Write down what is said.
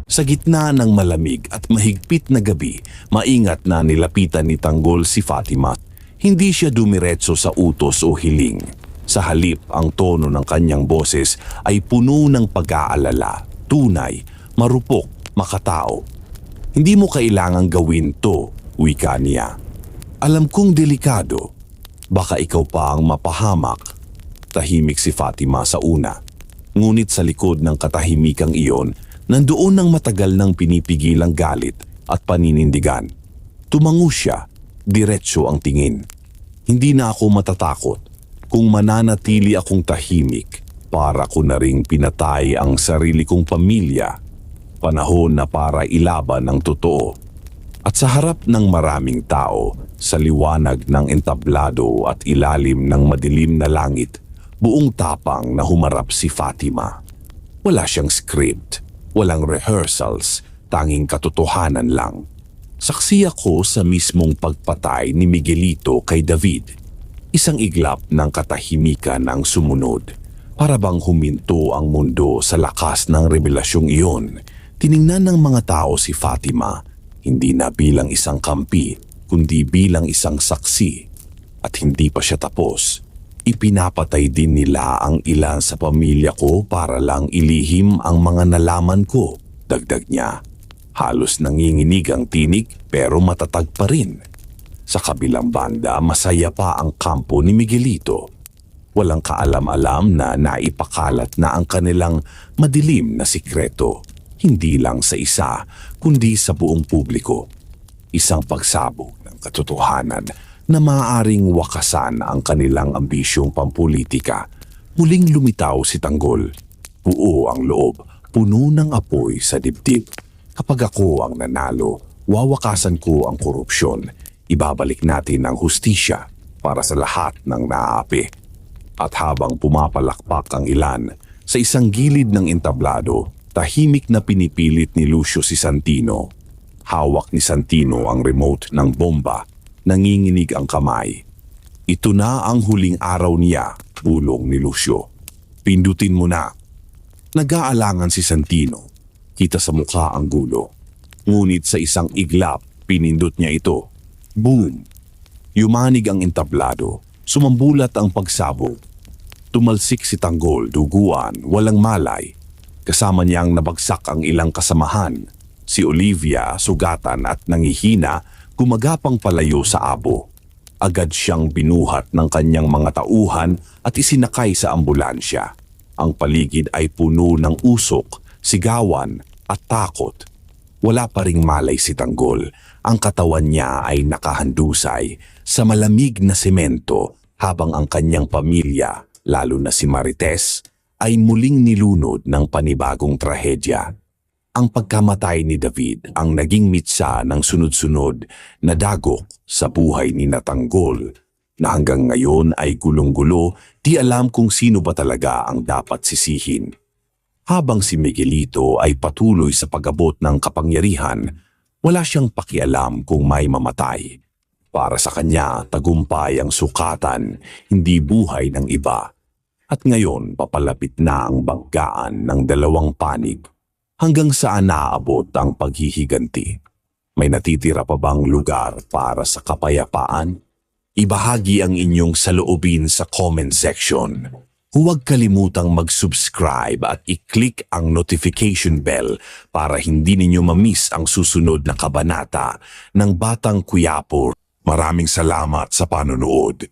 Sa gitna ng malamig at mahigpit na gabi, maingat na nilapitan ni Tanggol si Fatima. Hindi siya dumiretso sa utos o hiling. Sa halip, ang tono ng kanyang boses ay puno ng pag-aalala, tunay, marupok, makatao. Hindi mo kailangang gawin to, wika niya. Alam kong delikado. Baka ikaw pa ang mapahamak. Tahimik si Fatima sa una. Ngunit sa likod ng katahimikang iyon, nandoon ng matagal nang pinipigilang galit at paninindigan. Tumango siya, diretso ang tingin. Hindi na ako matatakot kung mananatili akong tahimik para ko na ring pinatay ang sarili kong pamilya. Panahon na para ilaban ang totoo. At sa harap ng maraming tao, sa liwanag ng entablado at ilalim ng madilim na langit, buong tapang na humarap si Fatima. Wala siyang script, walang rehearsals, tanging katotohanan lang. Saksi ako sa mismong pagpatay ni Miguelito kay David. Isang iglap ng katahimikan ang sumunod. Para bang huminto ang mundo sa lakas ng revelasyong iyon. Tiningnan ng mga tao si Fatima, hindi na bilang isang kampi, kundi bilang isang saksi. At hindi pa siya tapos. Ipinapatay din nila ang ilan sa pamilya ko para lang ilihim ang mga nalaman ko, dagdag niya. Halos nanginginig ang tinig pero matatag pa rin. Sa kabilang banda, masaya pa ang kampo ni Miguelito. Walang kaalam-alam na naipakalat na ang kanilang madilim na sikreto, hindi lang sa isa, kundi sa buong publiko. Isang pagsabog ng katotohanan na maaaring wakasan ang kanilang ambisyong pampolitika. Muling lumitaw si Tanggol. Buo ang loob, puno ng apoy sa dibdib. Kapag ako ang nanalo, wawakasan ko ang korupsyon. Ibabalik natin ang hustisya para sa lahat ng naaapi. At habang pumapalakpak ang ilan, sa isang gilid ng entablado, tahimik na pinipilit ni Lucio si Santino. Hawak ni Santino ang remote ng bomba. Nanginginig ang kamay. Ito na ang huling araw niya, bulong ni Lucio. Pindutin mo na. Nag-aalangan si Santino. Kita sa mukha ang gulo. Ngunit sa isang iglap, pinindot niya ito. Boom! Yumanig ang entablado. Sumambulat ang pagsabog. Tumalsik si Tanggol, duguan, walang malay. Kasama niyang nabagsak ang ilang kasamahan. Si Olivia, sugatan at nangihina, gumagapang palayo sa abo. Agad siyang binuhat ng kanyang mga tauhan at isinakay sa ambulansya. Ang paligid ay puno ng usok, sigawan at takot. Wala pa ring malay si Tanggol. Ang katawan niya ay nakahandusay sa malamig na semento habang ang kanyang pamilya, lalo na si Marites, ay muling nilunod ng panibagong trahedya. Ang pagkamatay ni David ang naging mitsa ng sunod-sunod na dagok sa buhay ni Tanggol na hanggang ngayon ay gulong-gulo, di alam kung sino ba talaga ang dapat sisihin. Habang si Miguelito ay patuloy sa pag-abot ng kapangyarihan, wala siyang pakialam kung may mamatay. Para sa kanya, tagumpay ang sukatan, hindi buhay ng iba. At ngayon, papalapit na ang banggaan ng dalawang panig. Hanggang saan naaabot ang paghihiganti? May natitira pa bang lugar para sa kapayapaan? Ibahagi ang inyong saloobin sa comment section. Huwag kalimutang mag-subscribe at i-click ang notification bell para hindi ninyo ma-miss ang susunod na kabanata ng Batang Quiapo. Maraming salamat sa panonood.